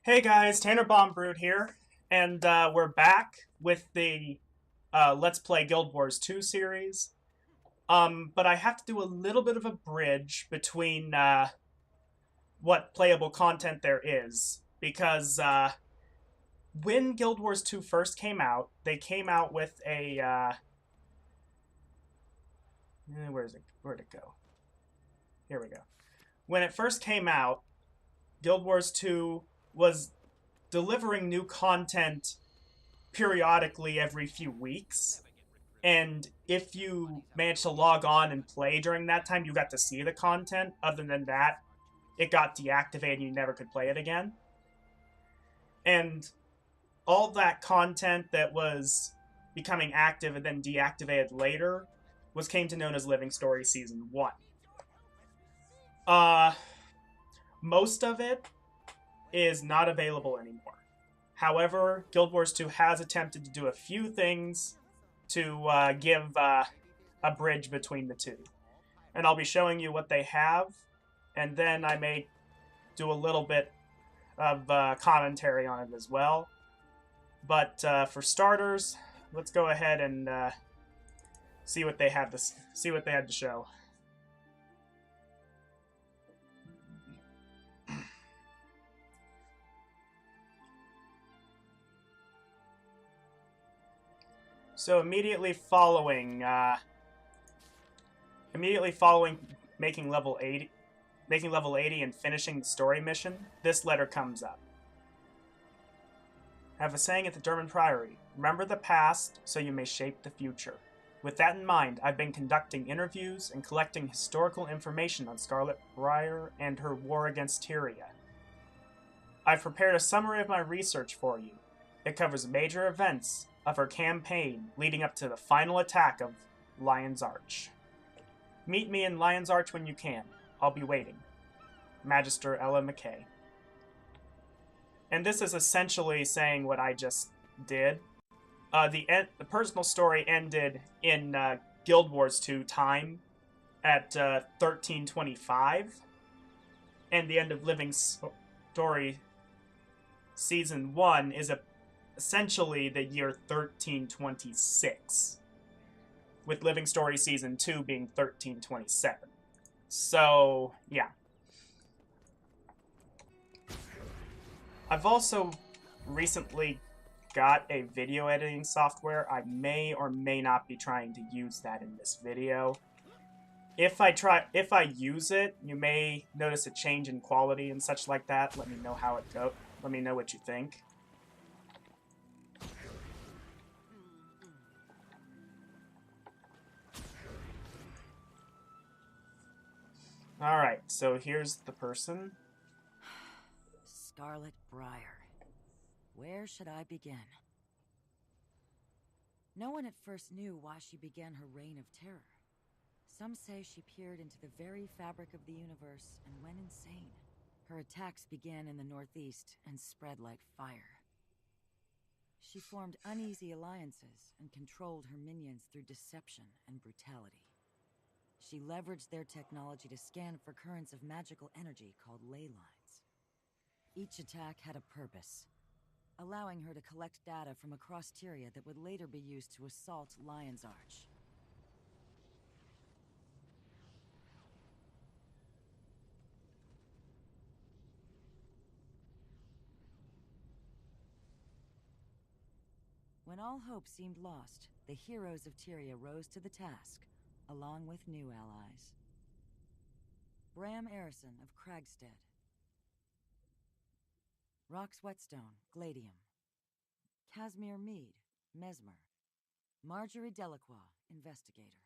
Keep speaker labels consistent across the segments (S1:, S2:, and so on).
S1: Hey guys, Tanner Bombroot here, and we're back with the Let's Play Guild Wars 2 series. But I have to do a little bit of a bridge between what playable content there is, because when Guild Wars 2 first came out, they came out with a Where'd it go? Here we go. When it first came out, Guild Wars 2 was delivering new content periodically every few weeks. And if you managed to log on and play during that time, you got to see the content. Other than that, it got deactivated and you never could play it again. And all that content that was becoming active and then deactivated later was came to known as Living Story Season 1. Uh, most of it is not available anymore. However, Guild Wars 2 has attempted to do a few things to give a bridge between the two. And I'll be showing you what they have, and then I may do a little bit of commentary on it as well. But for starters, let's go ahead and see what they had to show. So immediately following making level 80 and finishing the story mission, this letter comes up. I have a saying at the German Priory: remember the past so you may shape the future. With that in mind, I've been conducting interviews and collecting historical information on Scarlet Briar and her war against Tyria. I've prepared a summary of my research for you. It covers major events of her campaign leading up to the final attack of Lion's Arch. Meet me in Lion's Arch when you can. I'll be waiting. Magister Ella McKay. And this is essentially saying what I just did. The personal story ended in Guild Wars 2 time at 1325, and the end of Living Story Season 1 is essentially the year 1326, with Living Story Season 2 being 1327. So, yeah. I've also recently got a video editing software. I may or may not be trying to use that in this video. If I use it, you may notice a change in quality and such like that. Let me know how it goes. Let me know what you think. Alright, so here's the person.
S2: Scarlet Briar. Where should I begin? No one at first knew why she began her reign of terror. Some say she peered into the very fabric of the universe and went insane. Her attacks began in the northeast and spread like fire. She formed uneasy alliances and controlled her minions through deception and brutality. She leveraged their technology to scan for currents of magical energy called ley lines. Each attack had a purpose, allowing her to collect data from across Tyria that would later be used to assault Lion's Arch. When all hope seemed lost, the heroes of Tyria rose to the task, along with new allies. Bram Arison of Kragstead. Rox Whetstone, Gladium. Casimir Mead, Mesmer. Marjorie Delacroix, Investigator.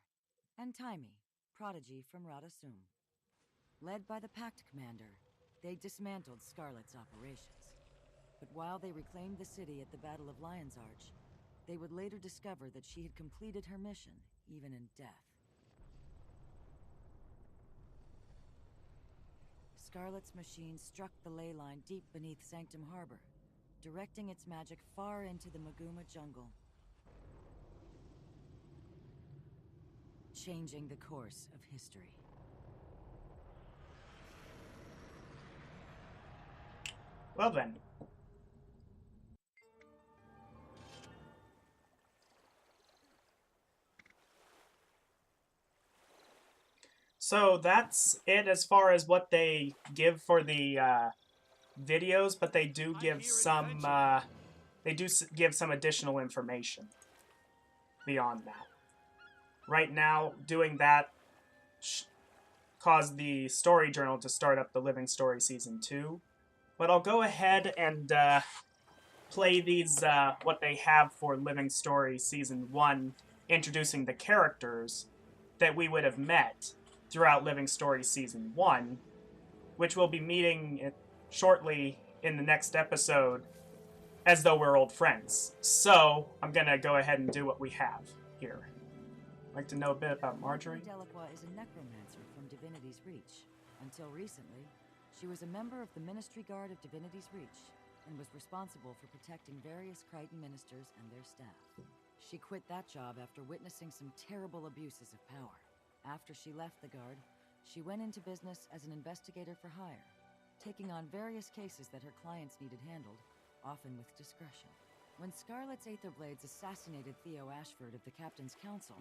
S2: And Taimi, Prodigy from Radasum. Led by the Pact Commander, they dismantled Scarlet's operations. But while they reclaimed the city at the Battle of Lion's Arch, they would later discover that she had completed her mission, even in death. Scarlet's machine struck the ley line deep beneath Sanctum Harbor, directing its magic far into the Maguma jungle, changing the course of history.
S1: Well then, So that's it as far as what they give for the videos, but they do give some give some additional information beyond that. Right now, doing that caused the story journal to start up the Living Story Season 2. But I'll go ahead and play these, what they have for Living Story Season 1, introducing the characters that we would have met throughout Living Story Season 1, which we'll be meeting shortly in the next episode as though we're old friends. So, I'm gonna go ahead and do what we have here. Like to know a bit about Marjorie?
S2: Delacroix is a necromancer from Divinity's Reach. Until recently, she was a member of the Ministry Guard of Divinity's Reach and was responsible for protecting various Crichton ministers and their staff. She quit that job after witnessing some terrible abuses of power. After she left the Guard, she went into business as an investigator for hire, taking on various cases that her clients needed handled, often with discretion. When Scarlet's Aetherblades assassinated Theo Ashford of the Captain's Council,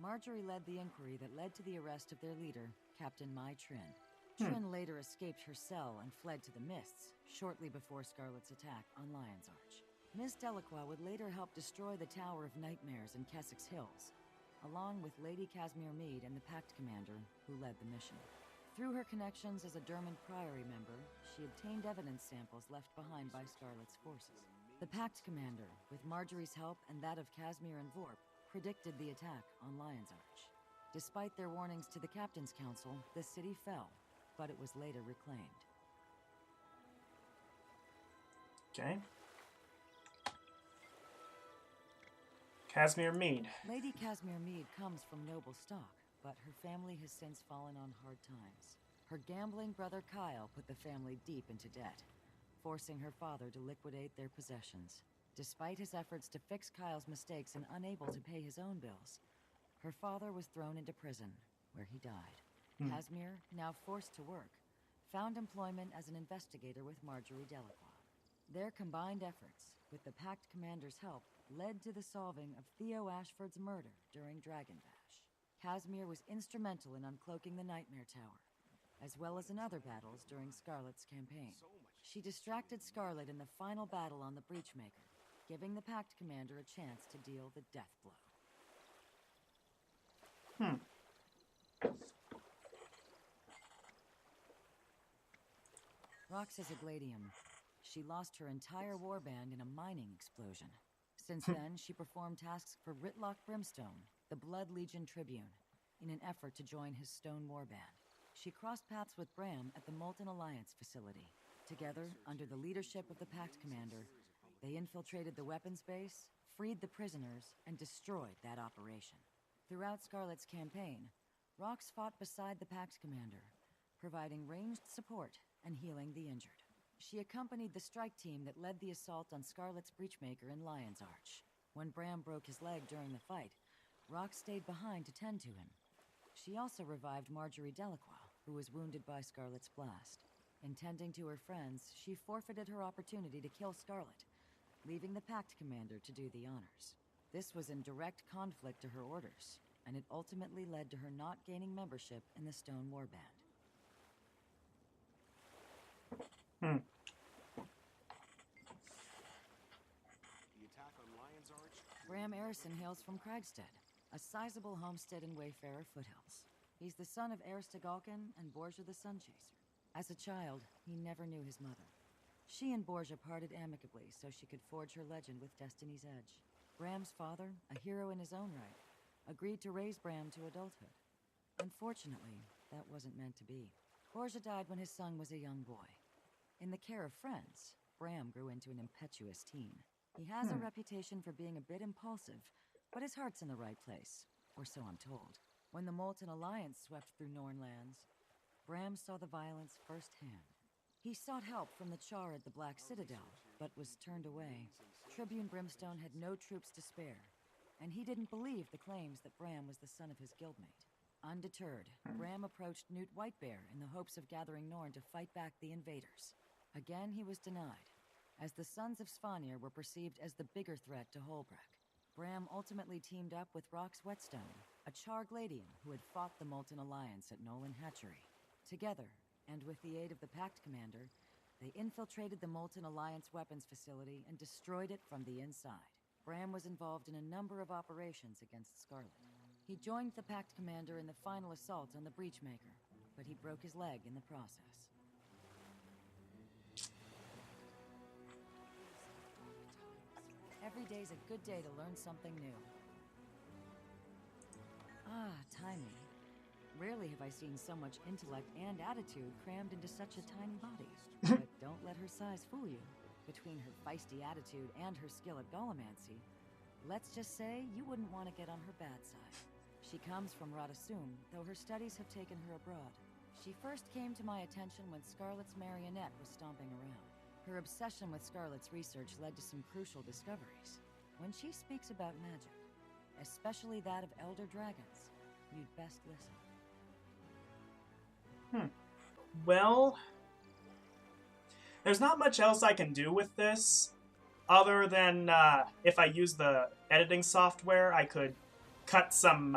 S2: Marjorie led the inquiry that led to the arrest of their leader, Captain Mai Trin. Trin later escaped her cell and fled to the Mists, shortly before Scarlet's attack on Lion's Arch. Ms. Delacroix would later help destroy the Tower of Nightmares in Keswick's Hills, along with Lady Casimir Meade and the Pact Commander, who led the mission. Through her connections as a Dermond Priory member, she obtained evidence samples left behind by Scarlet's forces. The Pact Commander, with Marjorie's help and that of Casimir and Vorp, predicted the attack on Lion's Arch. Despite their warnings to the Captain's Council, the city fell, but it was later reclaimed.
S1: Okay. Casimir Meade.
S2: Lady Casimir Meade comes from noble stock, but her family has since fallen on hard times. Her gambling brother Kyle put the family deep into debt, forcing her father to liquidate their possessions. Despite his efforts to fix Kyle's mistakes and unable to pay his own bills, her father was thrown into prison, where he died. Casimir, now forced to work, found employment as an investigator with Marjorie Delacroix. Their combined efforts, with the Pact Commander's help, led to the solving of Theo Ashford's murder during Dragon Bash. Casimir was instrumental in uncloaking the Nightmare Tower, as well as in other battles during Scarlet's campaign. She distracted Scarlet in the final battle on the Breachmaker, giving the Pact Commander a chance to deal the death blow. Rox is a Gladium. She lost her entire warband in a mining explosion. Since then, she performed tasks for Ritlock Brimstone, the Blood Legion Tribune, in an effort to join his Stone Warband. She crossed paths with Bram at the Molten Alliance facility. Together, under the leadership of the Pact Commander, they infiltrated the weapons base, freed the prisoners, and destroyed that operation. Throughout Scarlet's campaign, Rox fought beside the Pact Commander, providing ranged support and healing the injured. She accompanied the strike team that led the assault on Scarlet's Breachmaker in Lion's Arch. When Bram broke his leg during the fight, Rox stayed behind to tend to him. She also revived Marjorie Delacroix, who was wounded by Scarlet's blast. In tending to her friends, she forfeited her opportunity to kill Scarlet, leaving the Pact Commander to do the honors. This was in direct conflict to her orders, and it ultimately led to her not gaining membership in the Stone Warband. Bram Arison hails from Kragstead, a sizable homestead in Wayfarer foothills. He's the son of Aristogalcan and Borgia the Sunchaser. As a child, he never knew his mother. She and Borgia parted amicably so she could forge her legend with Destiny's Edge. Bram's father, a hero in his own right, agreed to raise Bram to adulthood. Unfortunately, that wasn't meant to be. Borgia died when his son was a young boy. In the care of friends, Bram grew into an impetuous teen. He has a reputation for being a bit impulsive, but his heart's in the right place, or so I'm told. When the Molten Alliance swept through Nornlands, Bram saw the violence firsthand. He sought help from the Char at the Black Citadel, but was turned away. Tribune Brimstone had no troops to spare, and he didn't believe the claims that Bram was the son of his guildmate. Undeterred, Bram approached Newt Whitebear in the hopes of gathering Norn to fight back the invaders. Again, he was denied, as the Sons of Svanir were perceived as the bigger threat to Holbrook. Bram ultimately teamed up with Rox Whetstone, a Chargladian who had fought the Molten Alliance at Nolan Hatchery. Together, and with the aid of the Pact Commander, they infiltrated the Molten Alliance weapons facility and destroyed it from the inside. Bram was involved in a number of operations against Scarlet. He joined the Pact Commander in the final assault on the Breachmaker, but he broke his leg in the process. Every day's a good day to learn something new. Ah, timely. Rarely have I seen so much intellect and attitude crammed into such a tiny body. But don't let her size fool you. Between her feisty attitude and her skill at Gollemancy, let's just say you wouldn't want to get on her bad side. She comes from Radasum, though her studies have taken her abroad. She first came to my attention when Scarlet's marionette was stomping around. Her obsession with Scarlet's research led to some crucial discoveries. When she speaks about magic, especially that of elder dragons, you'd best listen.
S1: Well, there's not much else I can do with this, other than if I use the editing software, I could cut some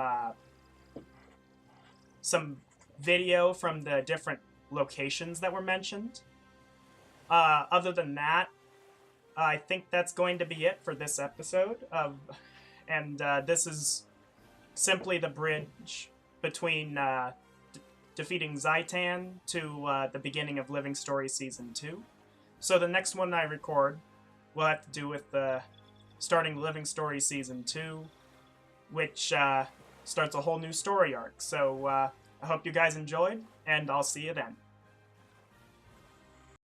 S1: video from the different locations that were mentioned. Other than that, I think that's going to be it for this episode. And this is simply the bridge between defeating Zaitan to the beginning of Living Story Season 2. So the next one I record will have to do with starting Living Story Season 2, which starts a whole new story arc. So I hope you guys enjoyed, and I'll see you then.